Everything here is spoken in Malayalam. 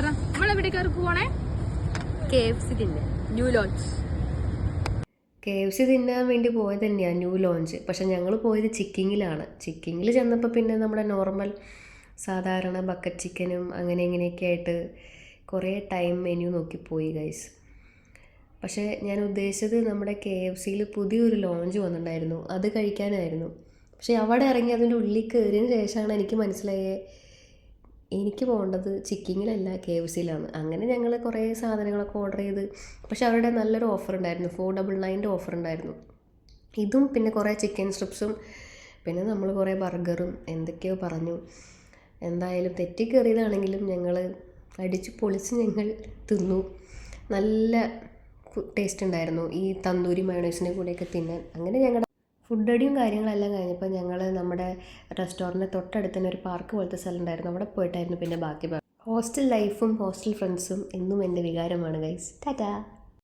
നമ്മളെവിടേക്കാർക്ക് പോണേ? KFC തിന്നാൻ ന്യൂ ലോഞ്ച്. KFC തിന്നാൻ വേണ്ടി പോയത് തന്നെയാണ് ന്യൂ ലോഞ്ച്. പക്ഷെ ഞങ്ങൾ പോയത് ചിക്കിങ്ങിലാണ്. ചിക്കിങ്ങിൽ ചെന്നപ്പോൾ പിന്നെ നമ്മുടെ നോർമൽ സാധാരണ ബക്കറ്റ് ചിക്കനും അങ്ങനെ ഇങ്ങനെയൊക്കെ ആയിട്ട് കുറേ ടൈം മെനു നോക്കിപ്പോയി ഗൈസ്. പക്ഷേ ഞാൻ ഉദ്ദേശിച്ചത് നമ്മുടെ KFCയിൽ പുതിയൊരു ലോഞ്ച് വന്നിട്ടുണ്ടായിരുന്നു, അത് കഴിക്കാനായിരുന്നു. പക്ഷേ അവിടെ ഇറങ്ങി അതിൻ്റെ ഉള്ളിൽ കയറിയതിന് ശേഷമാണ് എനിക്ക് മനസ്സിലായത് എനിക്ക് പോകേണ്ടത് ചിക്കിങ്ങിലല്ല KFCയിലാണ്. അങ്ങനെ ഞങ്ങൾ കുറേ സാധനങ്ങളൊക്കെ ഓർഡർ ചെയ്ത്, പക്ഷെ അവരുടെ നല്ലൊരു ഓഫർ ഉണ്ടായിരുന്നു, 499 ഓഫർ ഉണ്ടായിരുന്നു. ഇതും പിന്നെ കുറേ ചിക്കൻ സ്ട്രിപ്സും പിന്നെ നമ്മൾ കുറേ ബർഗറും എന്തൊക്കെയോ പറഞ്ഞു. എന്തായാലും തെറ്റിക്കയറിയതാണെങ്കിലും ഞങ്ങൾ അടിച്ച് പൊളിച്ച് ഞങ്ങൾ തിന്നു. നല്ല ടേസ്റ്റ് ഉണ്ടായിരുന്നു ഈ തന്തൂരി മയോണൈസിൻ്റെ കൂടെയൊക്കെ തിന്നാൻ. അങ്ങനെ ഞങ്ങളുടെ ഫുഡ് അടിയും കാര്യങ്ങളെല്ലാം കഴിഞ്ഞപ്പോൾ ഞങ്ങൾ നമ്മുടെ റെസ്റ്റോറൻറ്റിൻ്റെ തൊട്ടടുത്ത് തന്നെ ഒരു പാർക്ക് പോലത്തെ സ്ഥലം ഉണ്ടായിരുന്നു, അവിടെ പോയിട്ടായിരുന്നു പിന്നെ ബാക്കി. ഹോസ്റ്റൽ ലൈഫും ഹോസ്റ്റൽ ഫ്രണ്ട്സും എന്നും എൻ്റെ വികാരമാണ് ഗൈസ്. ടാറ്റാ.